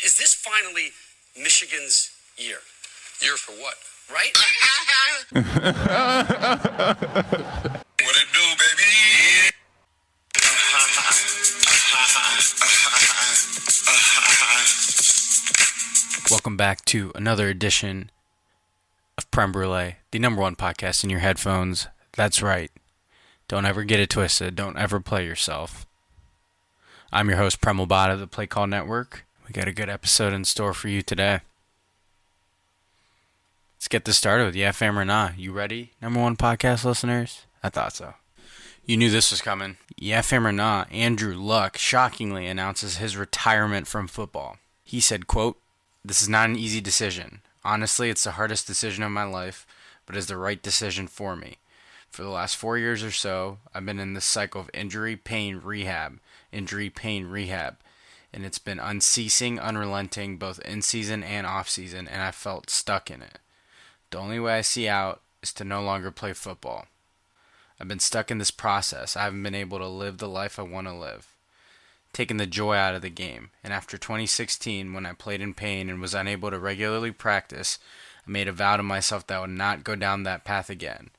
Is this finally Michigan's year? Year for what? Right? What it do, baby? Welcome back to another edition of Premal, the number one podcast in your headphones. That's right. Don't ever get it twisted. Don't ever play yourself. I'm your host, Premal of the Play Call Network. We got a good episode in store for you today. Let's get this started with Yeah Fam or Nah. You ready, number one podcast listeners? I thought so. You knew this was coming. Yeah Fam or Nah, Andrew Luck shockingly announces his retirement from football. He said, quote, "This is not an easy decision. Honestly, it's the hardest decision of my life, but it's the right decision for me. For the last 4 years or so, I've been in this cycle of injury, pain, rehab, and it's been unceasing, unrelenting, both in season and off season, and I felt stuck in it. The only way I see out is to no longer play football. I've been stuck in this process. I haven't been able to live the life I want to live, taking the joy out of the game. And after 2016, when I played in pain and was unable to regularly practice, I made a vow to myself that I would not go down that path again.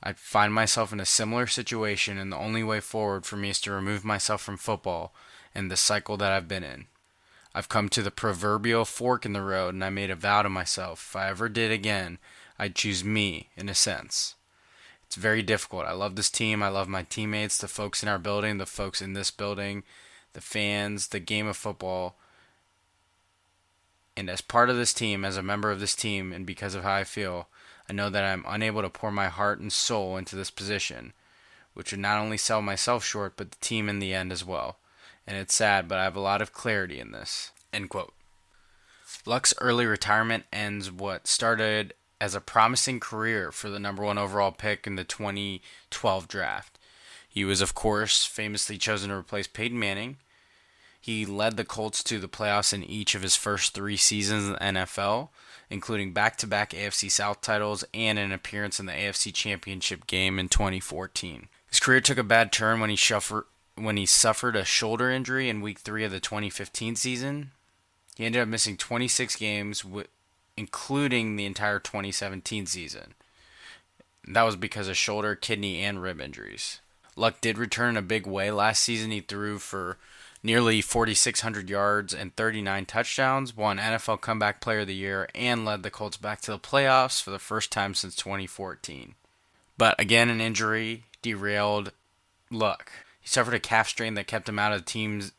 I find myself in a similar situation, and the only way forward for me is to remove myself from football and the cycle that I've been in. I've come to the proverbial fork in the road, and I made a vow to myself, if I ever did again, I'd choose me, in a sense. It's very difficult. I love this team. I love my teammates, the folks in our building, the folks in this building, the fans, the game of football. And as part of this team, as a member of this team, and because of how I feel, I know that I'm unable to pour my heart and soul into this position, which would not only sell myself short, but the team in the end as well. And it's sad, but I have a lot of clarity in this." End quote. Luck's early retirement ends what started as a promising career for the number one overall pick in the 2012 draft. He was, of course, famously chosen to replace Peyton Manning. He led the Colts to the playoffs in each of his first 3 seasons in the NFL, including back-to-back AFC South titles and an appearance in the AFC Championship game in 2014. His career took a bad turn when he suffered a shoulder injury in Week 3 of the 2015 season. He ended up missing 26 games, including the entire 2017 season. That was because of shoulder, kidney, and rib injuries. Luck did return in a big way last season. He threw for nearly 4,600 yards and 39 touchdowns, won NFL Comeback Player of the Year, and led the Colts back to the playoffs for the first time since 2014. But again, an injury derailed Luck. He suffered a calf strain that kept him out of the team's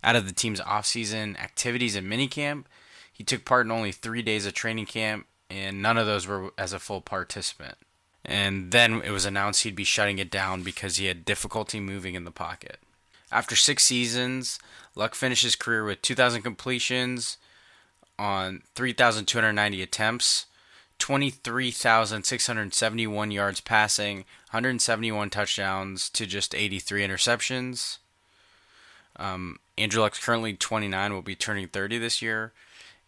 offseason activities and minicamp. He took part in only 3 days of training camp, and none of those were as a full participant. And then it was announced he'd be shutting it down because he had difficulty moving in the pocket. After 6 seasons, Luck finished his career with 2,000 completions on 3,290 attempts, 23,671 yards passing, 171 touchdowns to just 83 interceptions. Andrew Luck's currently 29, will be turning 30 this year.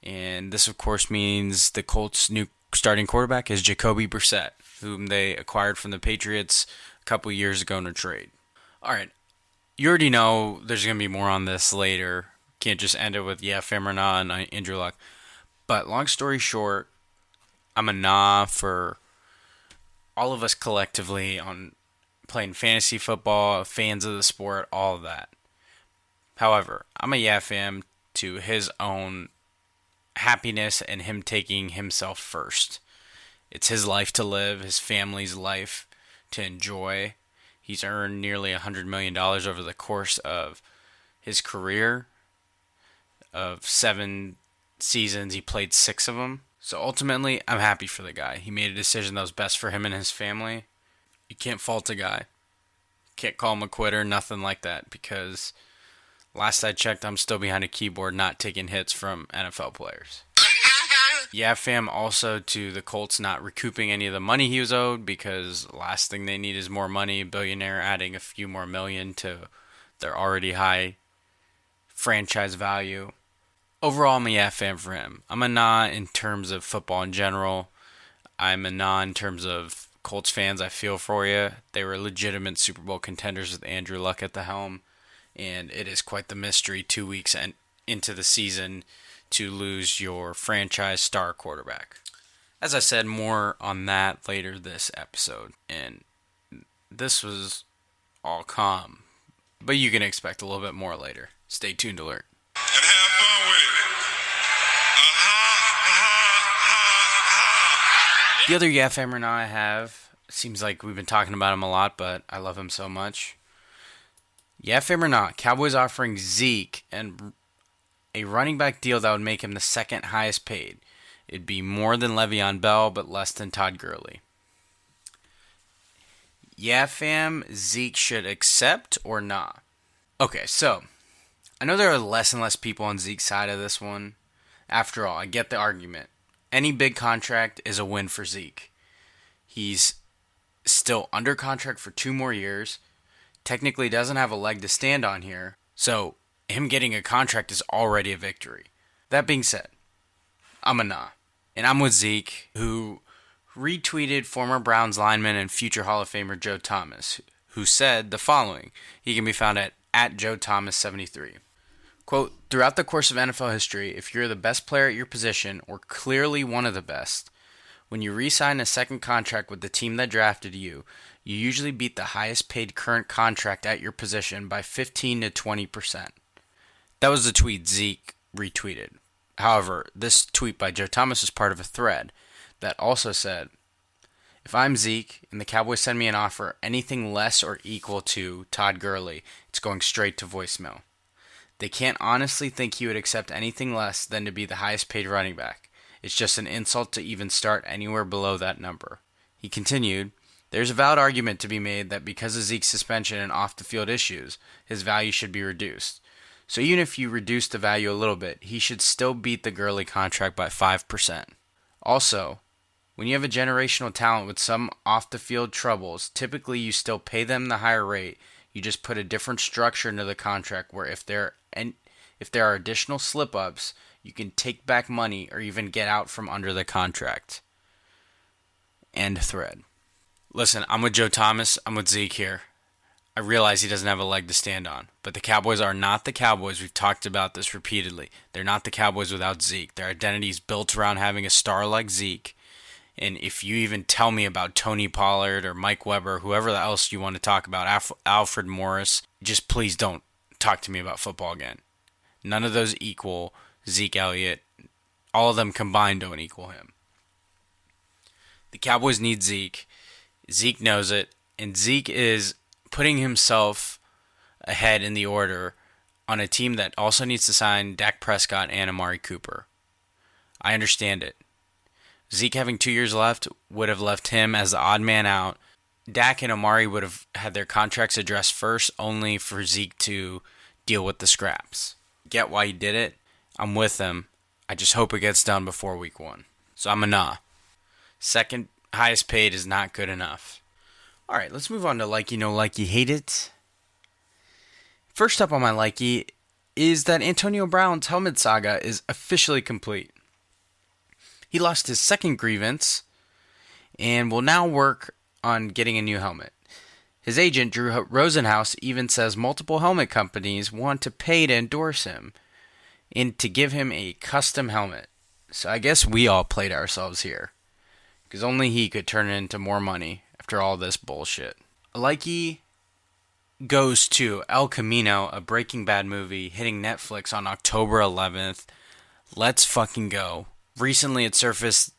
And this, of course, means the Colts' new starting quarterback is Jacoby Brissett, whom they acquired from the Patriots a couple years ago in a trade. All right. You already know there's going to be more on this later. Can't just end it with Yeah Fam or Nah and Andrew Luck. But long story short, I'm a nah for all of us collectively on playing fantasy football, fans of the sport, all of that. However, I'm a Yeah Fam to his own happiness and him taking himself first. It's his life to live, his family's life to enjoy. He's earned nearly $100 million over the course of his career. Of 7 seasons, he played 6 of them. So ultimately, I'm happy for the guy. He made a decision that was best for him and his family. You can't fault a guy. Can't call him a quitter, nothing like that. Because last I checked, I'm still behind a keyboard not taking hits from NFL players. Yeah, fam, also to the Colts not recouping any of the money he was owed, because last thing they need is more money. Billionaire adding a few more million to their already high franchise value. Overall, I'm a yeah fan for him. I'm a nah in terms of football in general. I'm a nah in terms of Colts fans. I feel for you. They were legitimate Super Bowl contenders with Andrew Luck at the helm, and it is quite the mystery 2 weeks into the season to lose your franchise star quarterback. As I said, more on that later this episode. And this was all calm, but you can expect a little bit more later. Stay tuned to learn. And have fun with it. The other Yeah Famer now I have, seems like we've been talking about him a lot, but I love him so much. Yeah Famer not, Cowboys offering Zeke and a running back deal that would make him the second highest paid. It'd be more than Le'Veon Bell, but less than Todd Gurley. Yeah fam, Zeke should accept or not? Okay, so I know there are less and less people on Zeke's side of this one. After all, I get the argument. Any big contract is a win for Zeke. He's still under contract for 2 more years. Technically doesn't have a leg to stand on here. So him getting a contract is already a victory. That being said, I'm a nah. And I'm with Zeke, who retweeted former Browns lineman and future Hall of Famer Joe Thomas, who said the following. He can be found at JoeThomas73. Quote, throughout the course of NFL history, if you're the best player at your position, or clearly one of the best, when you re-sign a second contract with the team that drafted you, you usually beat the highest paid current contract at your position by 15 to 20%. That was the tweet Zeke retweeted. However, this tweet by Joe Thomas was part of a thread that also said, if I'm Zeke and the Cowboys send me an offer anything less or equal to Todd Gurley, it's going straight to voicemail. They can't honestly think he would accept anything less than to be the highest paid running back. It's just an insult to even start anywhere below that number. He continued, there's a valid argument to be made that because of Zeke's suspension and off-the-field issues, his value should be reduced. So even if you reduce the value a little bit, he should still beat the Gurley contract by 5%. Also, when you have a generational talent with some off-the-field troubles, typically you still pay them the higher rate. You just put a different structure into the contract where if there are additional slip-ups, you can take back money or even get out from under the contract. End thread. Listen, I'm with Joe Thomas. I'm with Zeke here. I realize he doesn't have a leg to stand on, but the Cowboys are not the Cowboys. We've talked about this repeatedly. They're not the Cowboys without Zeke. Their identity is built around having a star like Zeke. And if you even tell me about Tony Pollard or Mike Weber, whoever else you want to talk about, Alfred Morris, just please don't talk to me about football again. None of those equal Zeke Elliott. All of them combined don't equal him. The Cowboys need Zeke. Zeke knows it. And Zeke is putting himself ahead in the order on a team that also needs to sign Dak Prescott and Amari Cooper. I understand it. Zeke having 2 years left would have left him as the odd man out. Dak and Amari would have had their contracts addressed first, only for Zeke to deal with the scraps. Get why he did it? I'm with him. I just hope it gets done before week 1. So I'm a nah. Second highest paid is not good enough. All right, let's move on to likey, no likey, hate it. First up on my likey is that Antonio Brown's helmet saga is officially complete. He lost his second grievance and will now work on getting a new helmet. His agent, Drew Rosenhaus, even says multiple helmet companies want to pay to endorse him and to give him a custom helmet. So I guess we all played ourselves here, because only he could turn it into more money after all this bullshit. Likey goes to El Camino, a Breaking Bad movie hitting Netflix on October 11th. Let's fucking go. Recently it surfaced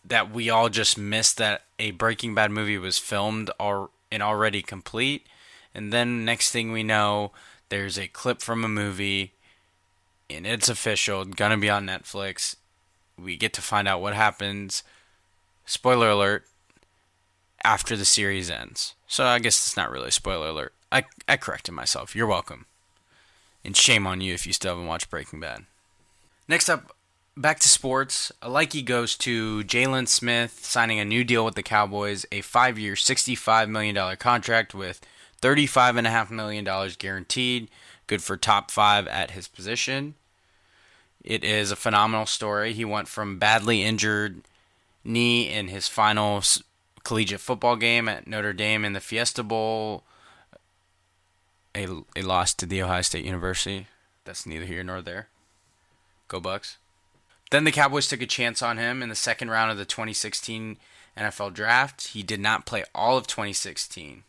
that we all just missed that a Breaking Bad movie was filmed and already complete. And then next thing we know, there's a clip from a movie and it's official, gonna be on Netflix. We get to find out what happens, spoiler alert, after the series ends. So I guess it's not really a spoiler alert. I corrected myself. You're welcome. And shame on you if you still haven't watched Breaking Bad. Next up, back to sports. A likey goes to Jalen Smith signing a new deal with the Cowboys, a 5-year, $65 million contract with $35.5 million guaranteed. Good for top 5 at his position. It is a phenomenal story. He went from badly injured knee in his final collegiate football game at Notre Dame in the Fiesta Bowl, a loss to the Ohio State University. That's neither here nor there. Go Bucks. Then the Cowboys took a chance on him in the second round of the 2016 NFL Draft. He did not play all of 2016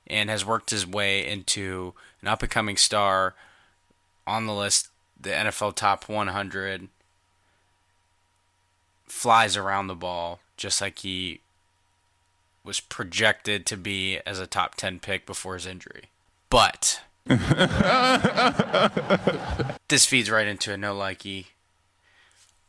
and has worked his way into an up-and-coming star on the list, the NFL Top 100. Flies around the ball just like he was projected to be as a top 10 pick before his injury. But this feeds right into a no-likey.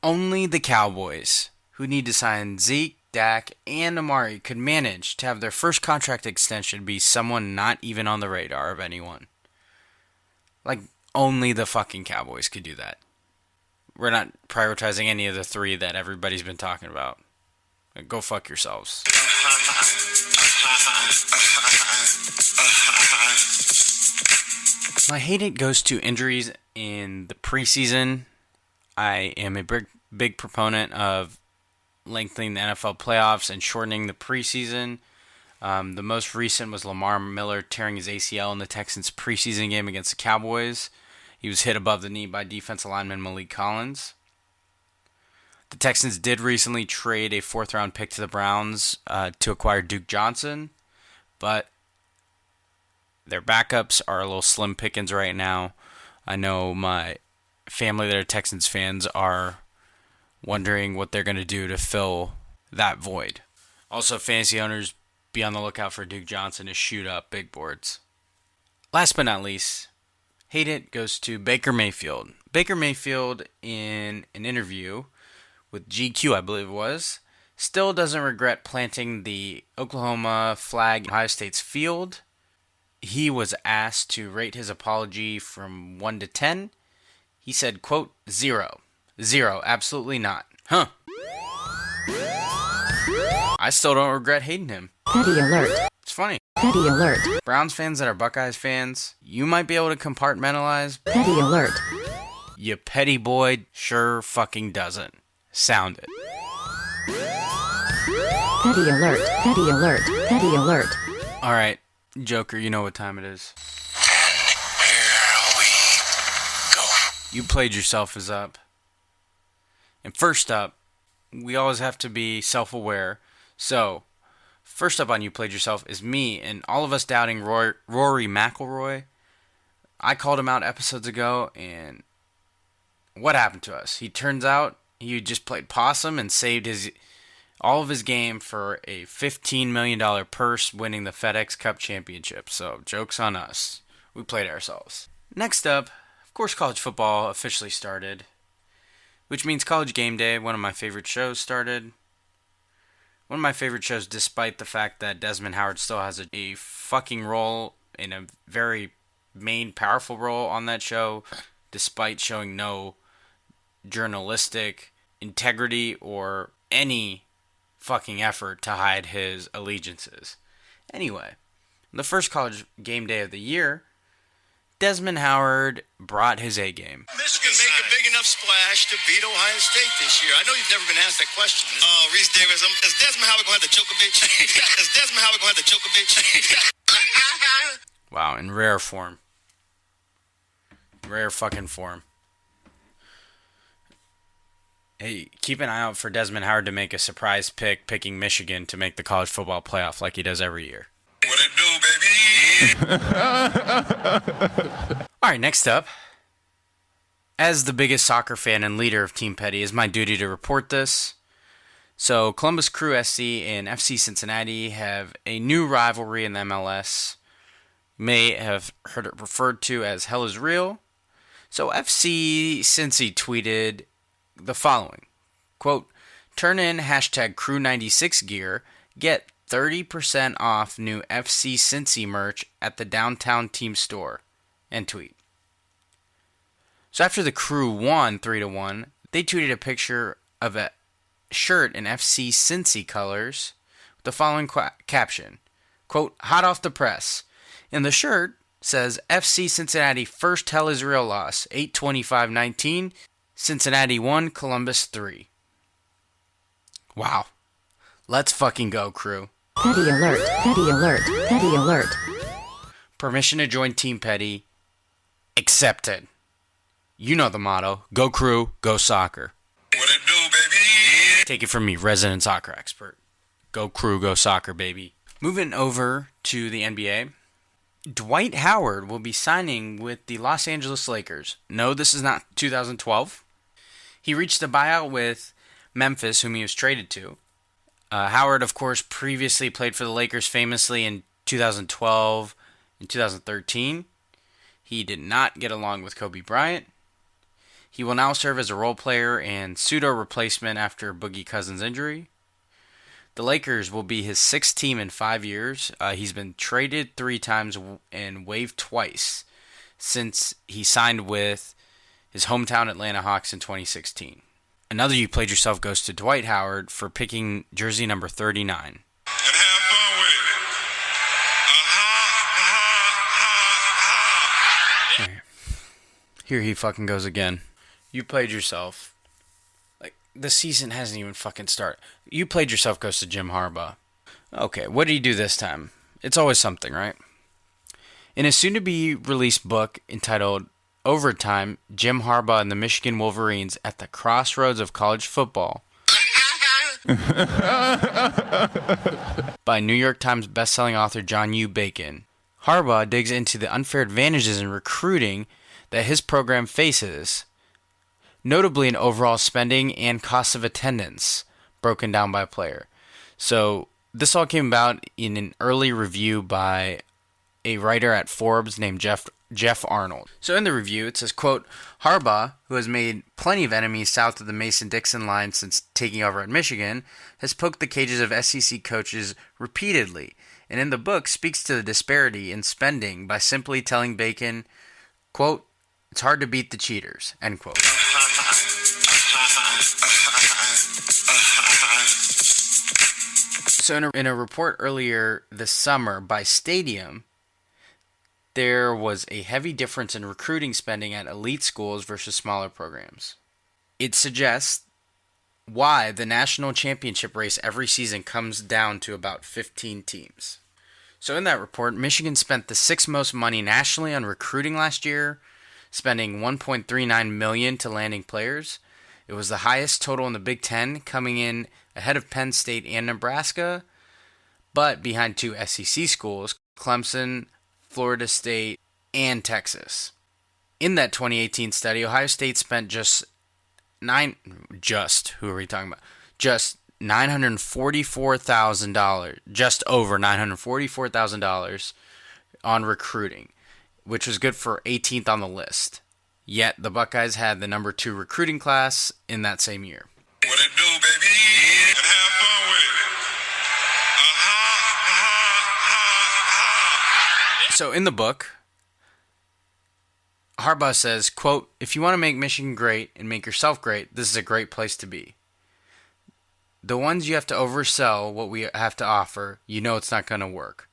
Only the Cowboys, who need to sign Zeke, Dak, and Amari, could manage to have their first contract extension be someone not even on the radar of anyone. Like, only the fucking Cowboys could do that. We're not prioritizing any of the three that everybody's been talking about. Like, go fuck yourselves. My hate it goes to injuries in the preseason. I am a big proponent of lengthening the NFL playoffs and shortening the preseason. The most recent was Lamar Miller tearing his ACL in the Texans' preseason game against the Cowboys. He was hit above the knee by defensive lineman Malik Collins. The Texans did recently trade a fourth-round pick to the Browns to acquire Duke Johnson, but their backups are a little slim pickings right now. I know my family that are Texans fans are wondering what they're going to do to fill that void. Also, fantasy owners, be on the lookout for Duke Johnson to shoot up big boards. Last but not least, hate it goes to Baker Mayfield. Baker Mayfield, in an interview with GQ, I believe it was, still doesn't regret planting the Oklahoma flag in Ohio State's field. He was asked to rate his apology from 1 to 10. He said, quote, 0. 0, absolutely not. Huh. I still don't regret hating him. Petty alert. It's funny. Petty alert. Browns fans that are Buckeyes fans, you might be able to compartmentalize. Petty alert. You petty boy sure fucking doesn't. Sound it. Petty alert. Petty alert. Petty alert. Alright, Joker, you know what time it is. Here we go. You Played Yourself is up. And first up, we always have to be self-aware. So, first up on You Played Yourself is me and all of us doubting Rory McIlroy. I called him out episodes ago, and what happened to us? He turns out he just played possum and saved all of his game for a $15 million purse, winning the FedEx Cup Championship. So, joke's on us. We played ourselves. Next up, of course, college football officially started, which means College Game Day, one of my favorite shows, started. One of my favorite shows, despite the fact that Desmond Howard still has a fucking role, in a very main, powerful role on that show, despite showing no journalistic integrity or any fucking effort to hide his allegiances. Anyway, the first College Game Day of the year, Desmond Howard brought his A game. Michigan make a big enough splash to beat Ohio State this year. I know you've never been asked that question. Reese Davis, is Desmond Howard going to have the Djokovic? Is Desmond Howard going to have the Djokovic? Wow, in rare form. Rare fucking form. Hey, keep an eye out for Desmond Howard to make a surprise pick, picking Michigan to make the college football playoff like he does every year. What it do, baby? All right, next up. As the biggest soccer fan and leader of Team Petty, it's my duty to report this. So, Columbus Crew SC and FC Cincinnati have a new rivalry in the MLS. You may have heard it referred to as Hell is Real. So, FC Cincy tweeted the following. Quote, turn in hashtag Crew96 gear, get 30% off new FC Cincy merch at the downtown team store. End tweet. So after the Crew won 3-1, they tweeted a picture of a shirt in FC Cincy colors with the following caption. Quote, hot off the press. And the shirt says FC Cincinnati first Hell is Real loss, 8-25-19. Cincinnati 1, Columbus 3. Wow. Let's fucking go, Crew. Petty alert. Petty alert. Petty alert. Permission to join Team Petty accepted. You know the motto, go crew, go soccer. What it do, baby? Take it from me, resident soccer expert. Go crew, go soccer, baby. Moving over to the NBA, Dwight Howard will be signing with the Los Angeles Lakers. No, this is not 2012. He reached a buyout with Memphis, whom he was traded to. Howard, of course, previously played for the Lakers famously in 2012 and 2013. He did not get along with Kobe Bryant. He will now serve as a role player and pseudo-replacement after Boogie Cousins' injury. The Lakers will be his sixth team in 5 years. He's been traded 3 times and waived twice since he signed with his hometown Atlanta Hawks in 2016. Another You Played Yourself goes to Dwight Howard for picking jersey number 39. And have fun with it. Here he fucking goes again. You played yourself. Like, the season hasn't even fucking started. You played yourself goes to Jim Harbaugh. Okay, what did he do this time? It's always something, right? In a soon-to-be-released book entitled Overtime, Jim Harbaugh and the Michigan Wolverines at the Crossroads of College Football by New York Times bestselling author John U. Bacon, Harbaugh digs into the unfair advantages in recruiting that his program faces, notably in overall spending and cost of attendance, broken down by player. So this all came about in an early review by a writer at Forbes named Jeff Arnold. So in the review, it says, quote, Harbaugh, who has made plenty of enemies south of the Mason-Dixon line since taking over at Michigan, has poked the cages of SEC coaches repeatedly, and in the book speaks to the disparity in spending by simply telling Bacon, quote, it's hard to beat the cheaters, end quote. So in a report earlier this summer by Stadium, there was a heavy difference in recruiting spending at elite schools versus smaller programs. It suggests why the national championship race every season comes down to about 15 teams. So in that report, Michigan spent the 6th most money nationally on recruiting last year, spending $1.39 million to landing players. It was the highest total in the Big Ten, coming in ahead of Penn State and Nebraska, but behind 2 SEC schools, Clemson, Florida State, and Texas. In that 2018 study, Ohio State spent just $944,000, just over $944,000 on recruiting, which was good for 18th on the list. Yet the Buckeyes had the number 2 recruiting class in that same year. What it do, baby? And have fun with it. So in the book, Harbaugh says, quote, if you want to make Michigan great and make yourself great, this is a great place to be. The ones you have to oversell what we have to offer, you know it's not going to work.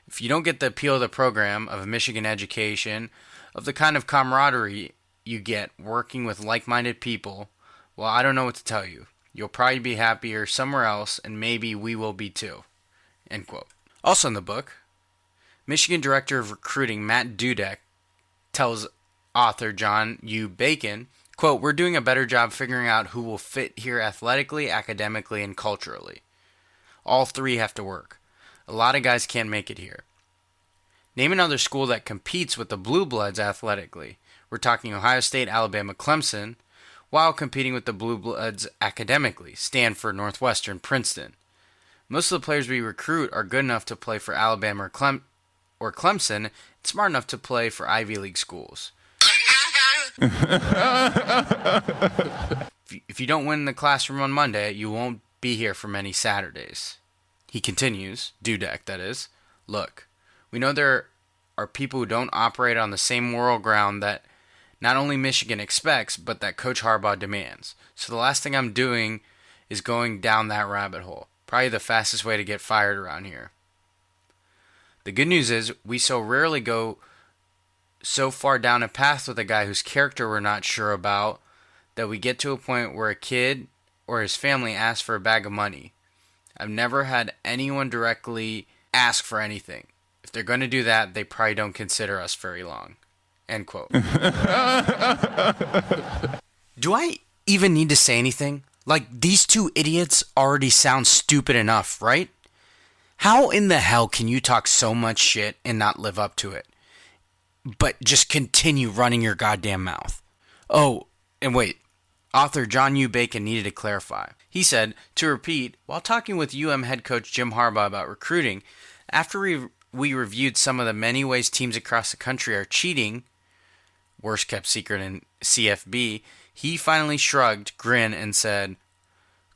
If you don't get the appeal of the program, of a Michigan education, of the kind of camaraderie you get working with like-minded people, well, I don't know what to tell you. You'll probably be happier somewhere else, and maybe we will be too. End quote. Also in the book, Michigan Director of Recruiting Matt Dudek tells author John U. Bacon, quote, we're doing a better job figuring out who will fit here athletically, academically, and culturally. All 3 have to work. A lot of guys can't make it here. Name another school that competes with the Blue Bloods athletically. We're talking Ohio State, Alabama, Clemson, while competing with the Blue Bloods academically, Stanford, Northwestern, Princeton. Most of the players we recruit are good enough to play for Alabama or Clemson and smart enough to play for Ivy League schools. If you don't win the classroom on Monday, you won't be here for many Saturdays. He continues, Dudek that is, look, we know there are people who don't operate on the same moral ground that not only Michigan expects, but that Coach Harbaugh demands. So the last thing I'm doing is going down that rabbit hole. Probably the fastest way to get fired around here. The good news is we so rarely go so far down a path with a guy whose character we're not sure about that we get to a point where a kid or his family asks for a bag of money. I've never had anyone directly ask for anything. If they're going to do that, they probably don't consider us very long. End quote. Do I even need to say anything? Like, these two idiots already sound stupid enough, right? How in the hell can you talk so much shit and not live up to it? But just continue running your goddamn mouth. Oh, and wait. Author John U. Bacon needed to clarify. He said, to repeat, while talking with UM head coach Jim Harbaugh about recruiting, after we reviewed some of the many ways teams across the country are cheating, worst kept secret in CFB, he finally shrugged, grinned, and said,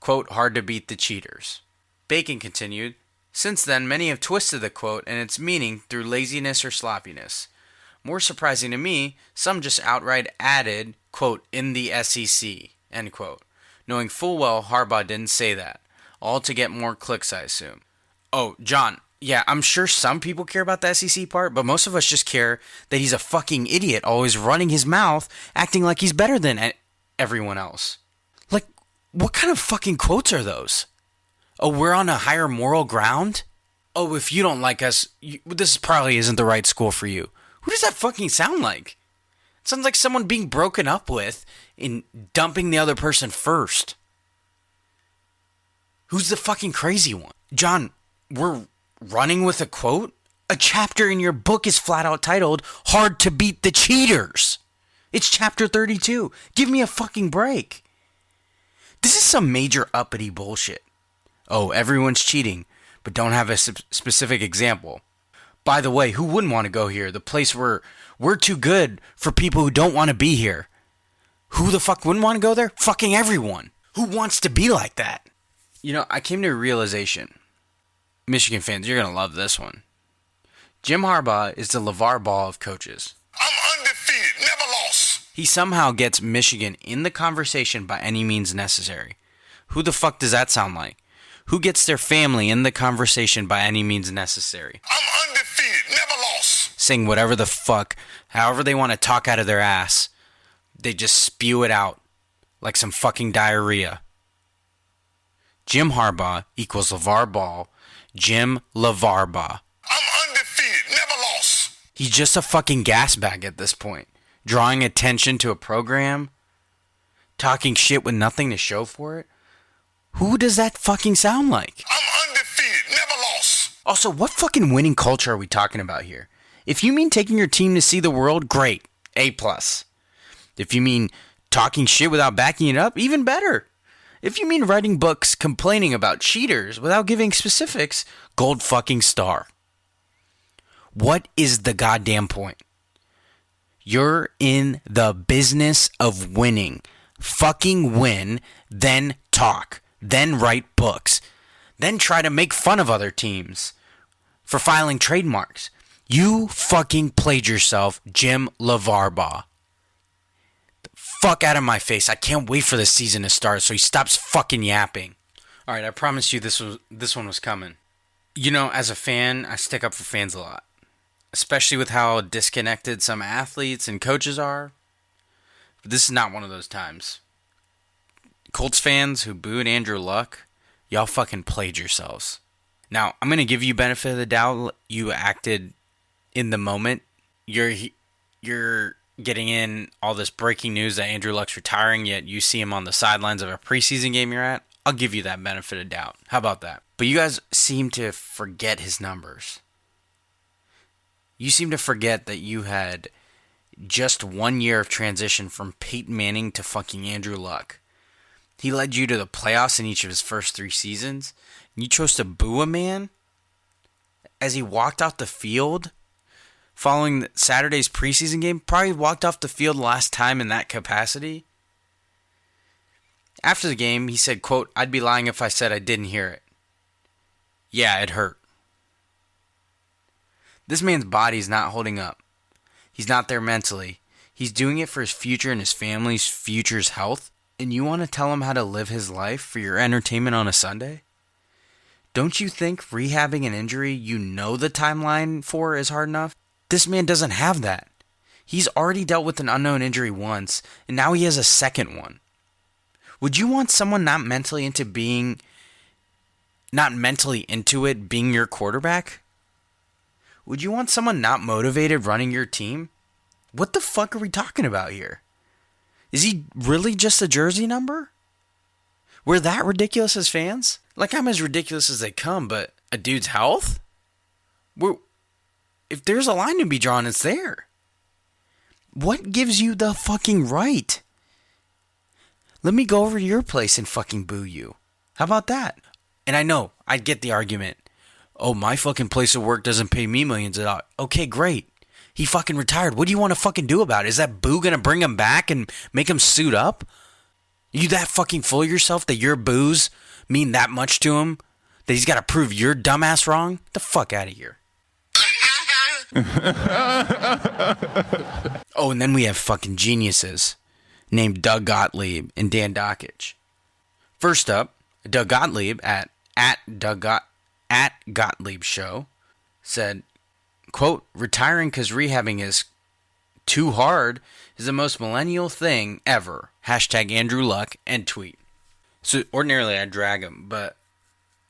quote, hard to beat the cheaters. Bacon continued, since then, many have twisted the quote and its meaning through laziness or sloppiness. More surprising to me, some just outright added, quote, in the SEC, end quote, knowing full well Harbaugh didn't say that, all to get more clicks, I assume. Oh, John, yeah, I'm sure some people care about the SEC part, but most of us just care that he's a fucking idiot, always running his mouth, acting like he's better than everyone else. Like, what kind of fucking quotes are those? Oh, we're on a higher moral ground? Oh, if you don't like us, this probably isn't the right school for you. Who does that fucking sound like? It sounds like someone being broken up with and dumping the other person first. Who's the fucking crazy one? John, we're running with a quote? A chapter in your book is flat out titled, Hard to Beat the Cheaters. It's chapter 32. Give me a fucking break. This is some major uppity bullshit. Oh, everyone's cheating, but don't have a specific example. By the way, who wouldn't want to go here? The place where we're too good for people who don't want to be here. Who the fuck wouldn't want to go there? Fucking everyone. Who wants to be like that? You know, I came to a realization. Michigan fans, you're going to love this one. Jim Harbaugh is the LaVarbaugh of coaches. I'm undefeated, never lost. He somehow gets Michigan in the conversation by any means necessary. Who the fuck does that sound like? Who gets their family in the conversation by any means necessary? I'm undefeated, never lost. Saying whatever the fuck, however they want to talk out of their ass. They just spew it out like some fucking diarrhea. Jim Harbaugh equals LaVar Ball. Jim LaVarbaugh. I'm undefeated, never lost. He's just a fucking gas bag at this point. Drawing attention to a program. Talking shit with nothing to show for it. Who does that fucking sound like? I'm undefeated, never lost. Also, what fucking winning culture are we talking about here? If you mean taking your team to see the world, great. A+. If you mean talking shit without backing it up, even better. If you mean writing books complaining about cheaters without giving specifics, gold fucking star. What is the goddamn point? You're in the business of winning. Fucking win, then talk. Then write books, then try to make fun of other teams for filing trademarks. You fucking played yourself, Jim LaVarbaugh. The fuck out of my face. I can't wait for the season to start so he stops fucking yapping. Alright, I promised you this one was coming. You know, as a fan, I stick up for fans a lot. Especially with how disconnected some athletes and coaches are. But this is not one of those times. Colts fans who booed Andrew Luck, y'all fucking played yourselves. Now, I'm going to give you benefit of the doubt. You acted in the moment. You're getting in all this breaking news that Andrew Luck's retiring, yet you see him on the sidelines of a preseason game you're at. I'll give you that benefit of doubt. How about that? But you guys seem to forget his numbers. You seem to forget that you had just 1 year of transition from Peyton Manning to fucking Andrew Luck. He led you to the playoffs in each of his first 3 seasons. And you chose to boo a man as he walked off the field following Saturday's preseason game. Probably walked off the field last time in that capacity. After the game, he said, quote, I'd be lying if I said I didn't hear it. Yeah, it hurt. This man's body's not holding up. He's not there mentally. He's doing it for his future and his family's future's health. And you want to tell him how to live his life for your entertainment on a Sunday? Don't you think rehabbing an injury you know the timeline for is hard enough? This man doesn't have that. He's already dealt with an unknown injury once, and now he has a second one. Would you want someone not mentally into it being your quarterback? Would you want someone not motivated running your team? What the fuck are we talking about here? Is he really just a jersey number? We're that ridiculous as fans? Like, I'm as ridiculous as they come, but a dude's health? If there's a line to be drawn, it's there. What gives you the fucking right? Let me go over to your place and fucking boo you. How about that? And I know, I get the argument. Oh, my fucking place of work doesn't pay me millions of dollars. Okay, great. He fucking retired. What do you want to fucking do about it? Is that boo gonna bring him back and make him suit up? You that fucking full of yourself that your boos mean that much to him? That he's got to prove your dumbass wrong? Get the fuck out of here. Oh, and then we have fucking geniuses named Doug Gottlieb and Dan Dockich. First up, Doug Gottlieb at Gottlieb Show said, quote, retiring because rehabbing is too hard is the most millennial thing ever. Hashtag Andrew Luck and tweet. So ordinarily I'd drag him, but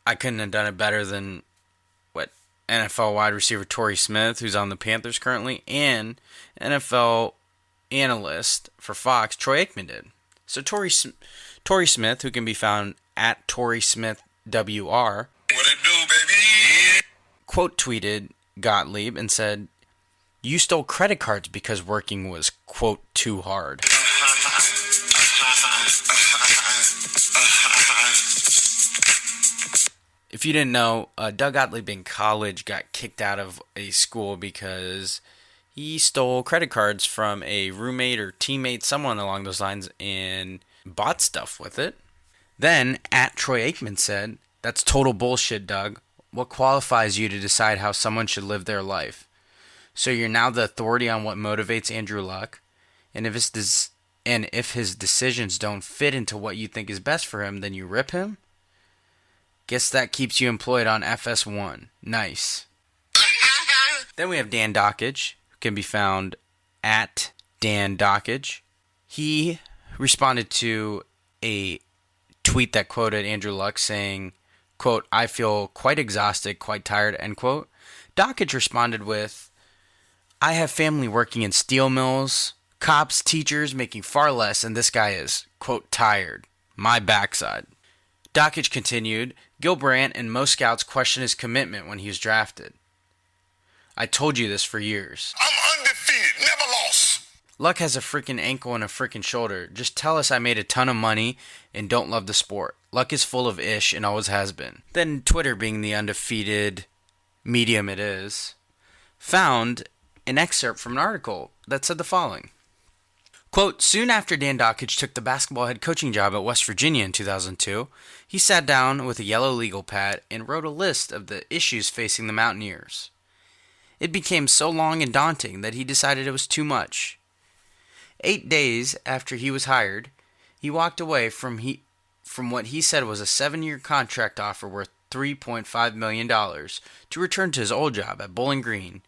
I couldn't have done it better than what NFL wide receiver Torrey Smith, who's on the Panthers currently, and NFL analyst for Fox, Troy Aikman did. So Torrey Smith, who can be found at Torrey Smith WR, What it do, baby? quote tweeted Gottlieb and said, you stole credit cards because working was, quote, too hard. If you didn't know, Doug Gottlieb in college got kicked out of a school because he stole credit cards from a roommate or teammate, someone along those lines, and bought stuff with it. Then, at Troy Aikman said, that's total bullshit, Doug. What qualifies you to decide how someone should live their life? So you're now the authority on what motivates Andrew Luck, and if his decisions don't fit into what you think is best for him, then you rip him? Guess that keeps you employed on FS1. Nice. Then we have Dan Dockich, who can be found at Dan Dockich. He responded to a tweet that quoted Andrew Luck saying, quote, I feel quite exhausted, quite tired, end quote. Dockich responded with, I have family working in steel mills, cops, teachers making far less, and this guy is, quote, tired. My backside. Dockich continued, Gil Brandt and most scouts questioned his commitment when he was drafted. I told you this for years. I'm undefeated, never lost. Luck has a freaking ankle and a freaking shoulder. Just tell us I made a ton of money and don't love the sport. Luck is full of ish and always has been. Then Twitter, being the undefeated medium it is, found an excerpt from an article that said the following. Quote, soon after Dan Dockich took the basketball head coaching job at West Virginia in 2002, he sat down with a yellow legal pad and wrote a list of the issues facing the Mountaineers. It became so long and daunting that he decided it was too much. 8 days after he was hired, he walked away from what he said was a 7-year contract offer worth $3.5 million to return to his old job at Bowling Green,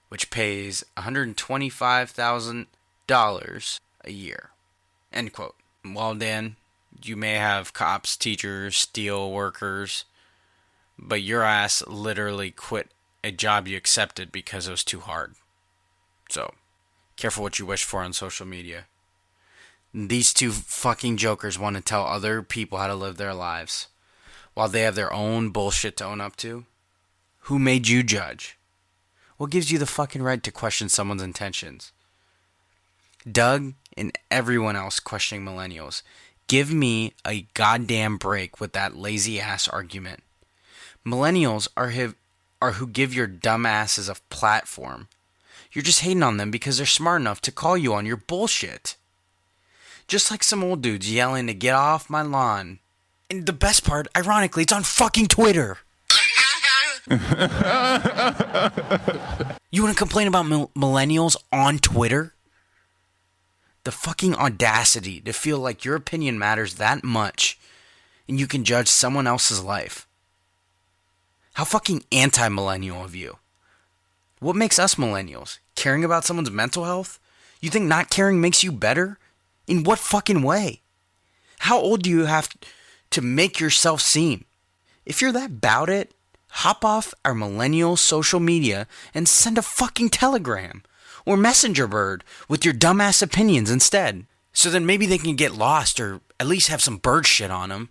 which pays $125,000 a year. End quote. Well, Dan, you may have cops, teachers, steel workers, but your ass literally quit a job you accepted because it was too hard. So, careful what you wish for on social media. These two fucking jokers want to tell other people how to live their lives, while they have their own bullshit to own up to. Who made you judge? What gives you the fucking right to question someone's intentions? Doug and everyone else questioning millennials, give me a goddamn break with that lazy ass argument. Millennials are who give your dumb asses a platform. You're just hating on them because they're smart enough to call you on your bullshit. Just like some old dudes yelling to get off my lawn. And the best part, ironically, it's on fucking Twitter. You want to complain about millennials on Twitter? The fucking audacity to feel like your opinion matters that much and you can judge someone else's life. How fucking anti-millennial of you. What makes us millennials? Caring about someone's mental health? You think not caring makes you better? In what fucking way? How old do you have to make yourself seem? If you're that about it, hop off our millennial social media and send a fucking telegram. or Messenger Bird with your dumbass opinions instead. So then maybe they can get lost or at least have some bird shit on them.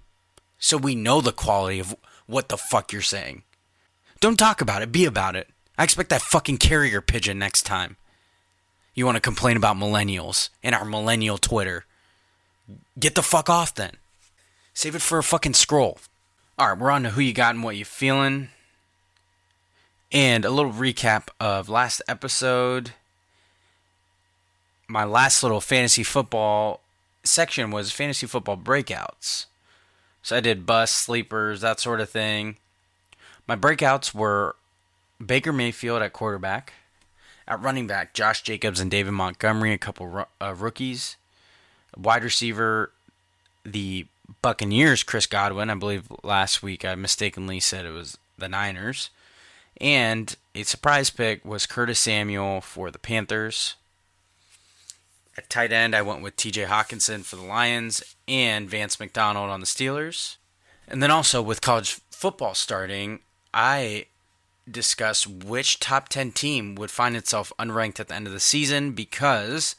So we know the quality of what the fuck you're saying. Don't talk about it, be about it. I expect that fucking carrier pigeon next time. You want to complain about millennials and our millennial Twitter. Get the fuck off then. Save it for a fucking scroll. Alright, we're on to who you got and what you feeling. And a little recap of last episode. My last little fantasy football section was fantasy football breakouts. So I did busts, sleepers, that sort of thing. My breakouts were Baker Mayfield at quarterback. At running back, Josh Jacobs and David Montgomery, a couple rookies. Wide receiver, the Buccaneers, Chris Godwin. I believe last week I mistakenly said it was the Niners. And a surprise pick was Curtis Samuel for the Panthers. At tight end, I went with TJ Hawkinson for the Lions and Vance McDonald on the Steelers. And then also with college football starting, I discussed which top 10 team would find itself unranked at the end of the season because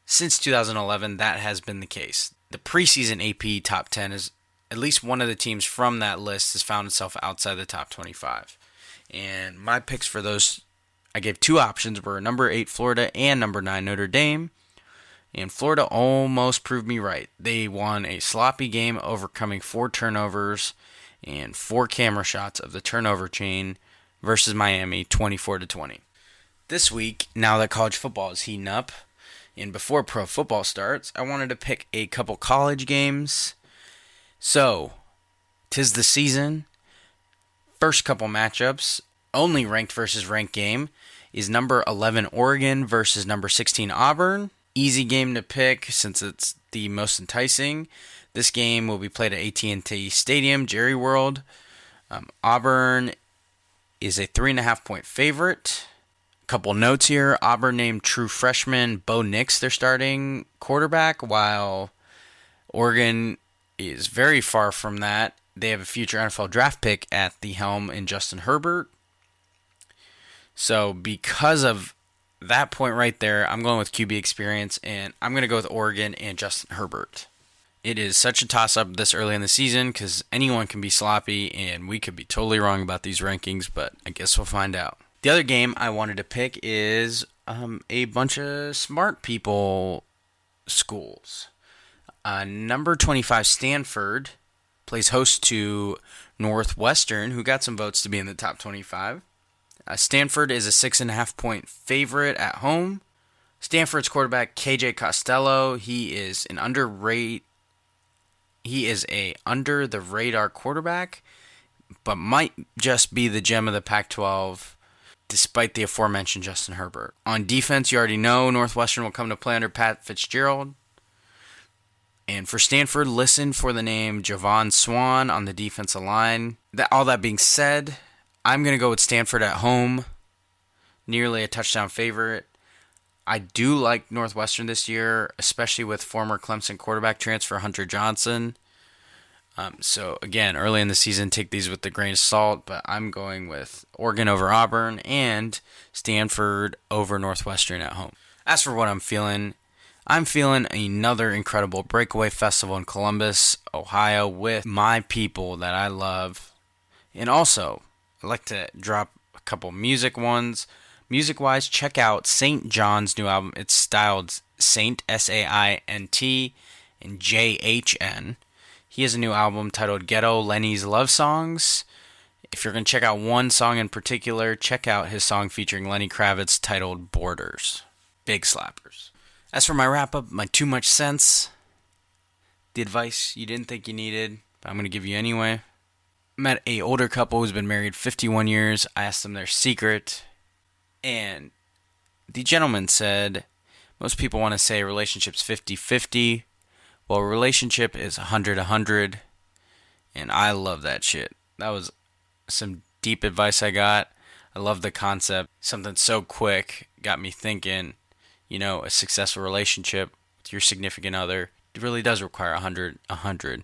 since 2011, that has been the case. The preseason AP top 10 is at least one of the teams from that list has found itself outside the top 25. And my picks for those, I gave two options, were number 8 Florida and number 9 Notre Dame. And Florida almost proved me right. They won a sloppy game, overcoming 4 turnovers and 4 camera shots of the turnover chain versus Miami, 24-20. This week, now that college football is heating up, and before pro football starts, I wanted to pick a couple college games. So, 'tis the season. First couple matchups, only ranked versus ranked game, is number 11 Oregon versus number 16 Auburn. Easy game to pick since it's the most enticing. This game will be played at AT&T Stadium, Jerry World. Auburn is a 3.5-point favorite. Couple notes here. Auburn named true freshman Bo Nix their starting quarterback, while Oregon is very far from that. They have a future NFL draft pick at the helm in Justin Herbert. So because of that point right there, I'm going with QB experience, and I'm going to go with Oregon and Justin Herbert. It is such a toss-up this early in the season because anyone can be sloppy, and we could be totally wrong about these rankings, but I guess we'll find out. The other game I wanted to pick is a bunch of smart people schools. Number 25 Stanford plays host to Northwestern, who got some votes to be in the top 25. Stanford is a 6.5-point favorite at home. Stanford's quarterback KJ Costello, he is a under the radar quarterback, but might just be the gem of the Pac-12 despite the aforementioned Justin Herbert. On defense, you already know Northwestern will come to play under Pat Fitzgerald. And for Stanford, listen for the name Javon Swan on the defensive line. All that being said, I'm going to go with Stanford at home, nearly a touchdown favorite. I do like Northwestern this year, especially with former Clemson quarterback transfer Hunter Johnson. So again, early in the season, take these with a grain of salt, but I'm going with Oregon over Auburn and Stanford over Northwestern at home. As for what I'm feeling another incredible breakaway festival in Columbus, Ohio with my people that I love. And also, I'd like to drop a couple music ones. Music-wise, check out St. John's new album. It's styled Saint, S-A-I-N-T, and J-H-N. He has a new album titled Ghetto Lenny's Love Songs. If you're going to check out one song in particular, check out his song featuring Lenny Kravitz titled Borders. Big slappers. As for my wrap-up, my too much sense, the advice you didn't think you needed, but I'm going to give you anyway. Met a older couple who's been married 51 years. I asked them their secret, and the gentleman said, most people want to say a relationship's 50-50. Well, a relationship is 100-100, and I love that shit. That was some deep advice I got. I love the concept. Something so quick got me thinking, a successful relationship with your significant other, it really does require 100-100.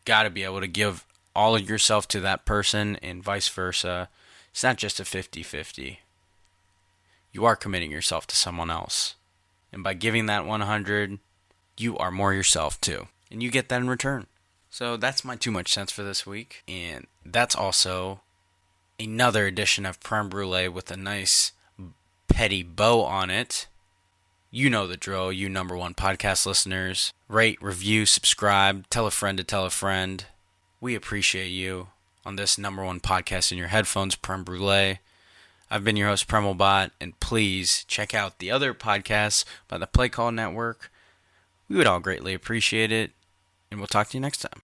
Got to be able to give all of yourself to that person and vice versa. It's not just a 50-50. you are committing yourself to someone else. And by giving that 100, you are more yourself too. And you get that in return. So that's my too much sense for this week. And that's also another edition of Creme Brulee with a nice petty bow on it. You know the drill, you number one podcast listeners. Rate, review, subscribe, tell a friend to tell a friend. We appreciate you on this number one podcast in your headphones, Creme Brulee. I've been your host, Premal, and please check out the other podcasts by the Play Call Network. We would all greatly appreciate it, and we'll talk to you next time.